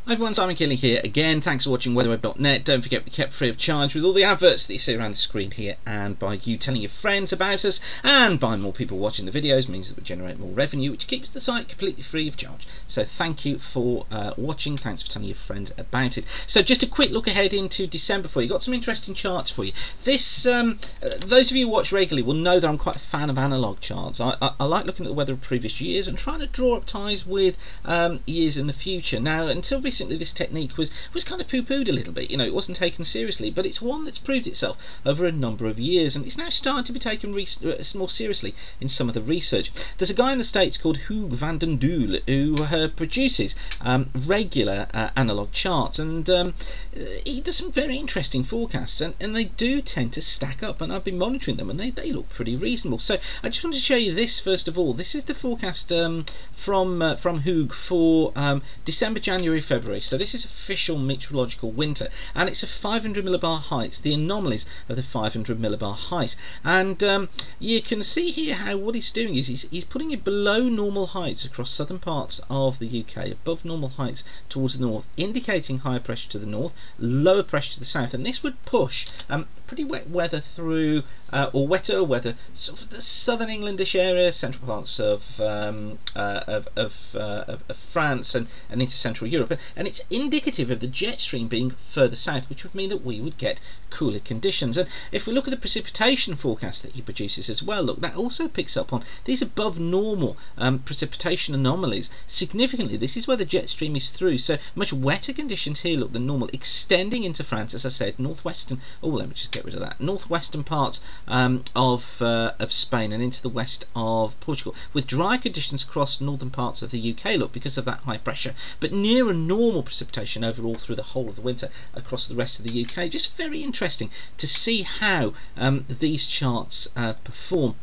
Hi everyone, Simon Keeling here again. Thanks for watching weatherweb.net. Don't forget we kept free of charge with all the adverts that you see around the screen here, and by you telling your friends about us and by more people watching the videos means that we generate more revenue, which keeps the site completely free of charge. So thank you for watching. Thanks for telling your friends about it. So just a quick look ahead into December for you. Got some interesting charts for you. This those of you who watch regularly will know that I'm quite a fan of analog charts. I like looking at the weather of previous years and trying to draw up ties with years in the future. Now, until recently this technique was kind of poo-pooed a little bit. You know, it wasn't taken seriously, but it's one that's proved itself over a number of years, and it's now starting to be taken more seriously in some of the research. There's a guy in the States called Hugues van den Doel who produces regular analog charts, and he does some very interesting forecasts, and they do tend to stack up, and I've been monitoring them, and they look pretty reasonable. So I just want to show you this first of all. This is the forecast from Hugues for December, January, February. So this is official meteorological winter, and it's a 500 millibar height, the anomalies of the 500 millibar height. And you can see here how what he's doing is he's putting it below normal heights across southern parts of the UK, above normal heights towards the north, indicating higher pressure to the north, lower pressure to the south, and this would push pretty wet weather through, or wetter weather, sort of the southern Englandish area, central parts of France and into Central Europe, and it's indicative of the jet stream being further south, which would mean that we would get cooler conditions. And if we look at the precipitation forecast that he produces as well, look, that also picks up on these above normal precipitation anomalies. Significantly, this is where the jet stream is through, so much wetter conditions here, look, than normal, extending into France, as I said, northwestern, oh, let me just get rid of that, northwestern parts of Spain and into the west of Portugal, with dry conditions across northern parts of the UK, look, because of that high pressure, but near a normal precipitation overall through the whole of the winter across the rest of the UK. Just very interesting to see how these charts perform.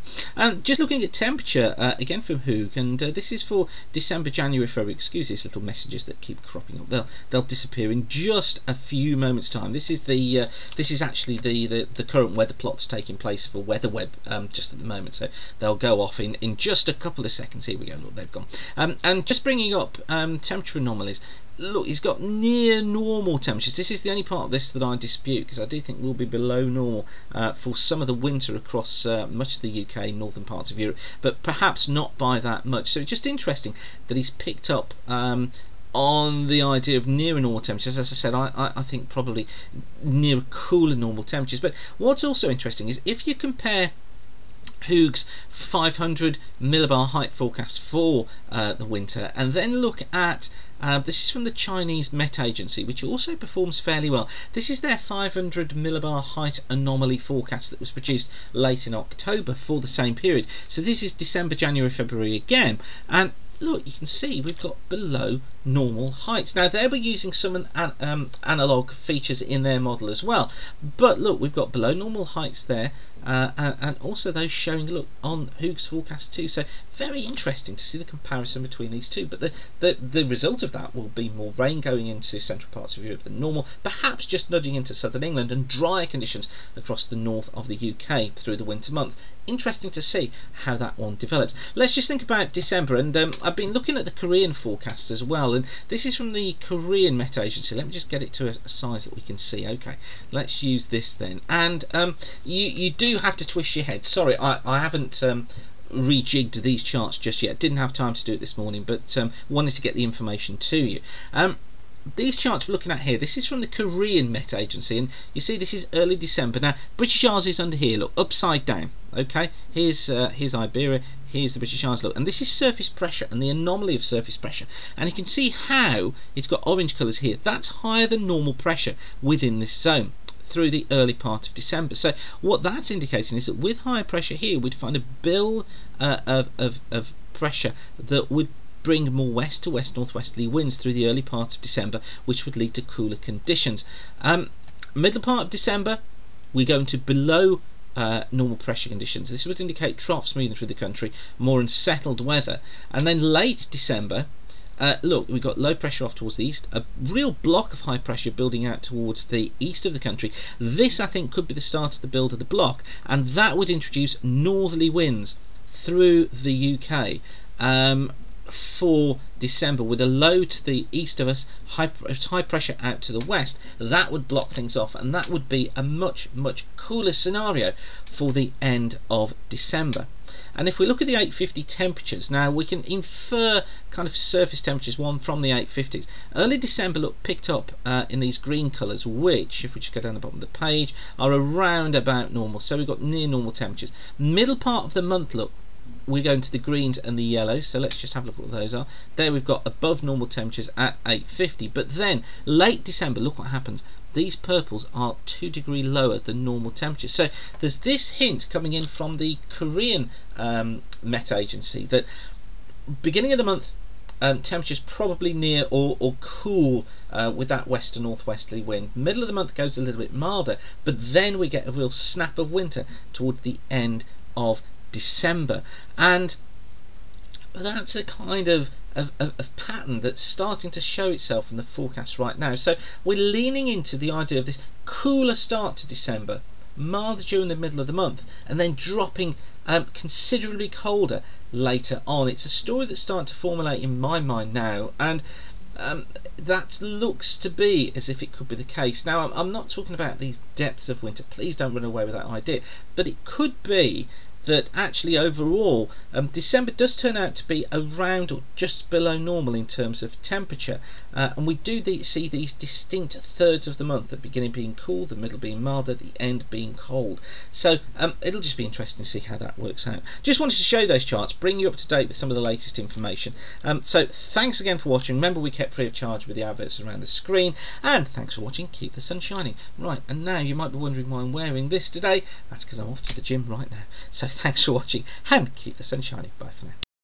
Just looking at temperature again from Hugues, and this is for December, January, February. Excuse these little messages that keep cropping up. They'll disappear in just a few moments' time. This is the this is actually the current weather plots taking place for WeatherWeb just at the moment, so they'll go off in just a couple of seconds. Here we go, look, they've gone. And just bringing up temperature anomalies. Look, he's got near normal temperatures. This is the only part of this that I dispute, because I do think we'll be below normal for some of the winter across much of the UK, northern parts of Europe, but perhaps not by that much. So it's just interesting that he's picked up on the idea of near normal temperatures. As I said, I think probably near cooler normal temperatures. But what's also interesting is if you compare Hugues' 500 millibar height forecast for the winter, and then look at this is from the Chinese Met Agency, which also performs fairly well. This is their 500 millibar height anomaly forecast that was produced late in October for the same period. So this is December, January, February again, and look, you can see we've got below normal heights. Now, they were using some analog features in their model as well, but look, we've got below normal heights there, and also those showing, look, on Hugues' forecast too. So very interesting to see the comparison between these two. But the result of that will be more rain going into central parts of Europe than normal, perhaps just nudging into southern England, and drier conditions across the north of the UK through the winter months. Interesting to see how that one develops. Let's just think about December, and I've been looking at the Korean forecast as well, and this is from the Korean Met Agency. Let me just get it to a size that we can see. Okay, let's use this then, and you do have to twist your head. Sorry, I haven't rejigged these charts just yet. Didn't have time to do it this morning, but wanted to get the information to you. These charts we're looking at here, this is from the Korean Met Agency, and you see this is early December. Now, British Isles is under here, look, upside down. Okay, here's Iberia, here's the British Isles, look, and this is surface pressure and the anomaly of surface pressure, and you can see how it's got orange colours here. That's higher than normal pressure within this zone through the early part of December. So what that's indicating is that with higher pressure here, we'd find a build of pressure that would bring more west to west northwesterly winds through the early part of December, which would lead to cooler conditions. Middle part of December, we're going to below normal pressure conditions. This would indicate troughs moving through the country, more unsettled weather. And then late December, look, we've got low pressure off towards the east, a real block of high pressure building out towards the east of the country. This, I think, could be the start of the build of the block, and that would introduce northerly winds through the UK. for December, with a low to the east of us, high pressure out to the west, that would block things off, and that would be a much cooler scenario for the end of December. And if we look at the 850 temperatures, now we can infer kind of surface temperatures from the 850s. Early December look picked up in these green colours, which, if we just go down the bottom of the page, are around about normal. So we've got near normal temperatures. Middle part of the month, look, we're going to the greens and the yellows, so let's just have a look at what those are. There we've got above normal temperatures at 850, but then late December, look what happens. These purples are 2 degrees lower than normal temperatures. So there's this hint coming in from the Korean Met Agency that beginning of the month temperatures probably near or cool with that west to northwesterly wind. Middle of the month goes a little bit milder, but then we get a real snap of winter towards the end of December, and that's a kind of pattern that's starting to show itself in the forecast right now. So we're leaning into the idea of this cooler start to December, milder during the middle of the month, and then dropping considerably colder later on. It's a story that's starting to formulate in my mind now, and that looks to be as if it could be the case. Now, I'm not talking about these depths of winter, please don't run away with that idea, but it could be that actually overall December does turn out to be around or just below normal in terms of temperature, and we do see these distinct thirds of the month, the beginning being cool, the middle being milder, the end being cold. So it'll just be interesting to see how that works out. Just wanted to show those charts, bring you up to date with some of the latest information. So thanks again for watching. Remember, we kept free of charge with the adverts around the screen, and thanks for watching. Keep the sun shining. Right, and now you might be wondering why I'm wearing this today. That's because I'm off to the gym right now. So thanks for watching, and keep the sun shining. Bye for now.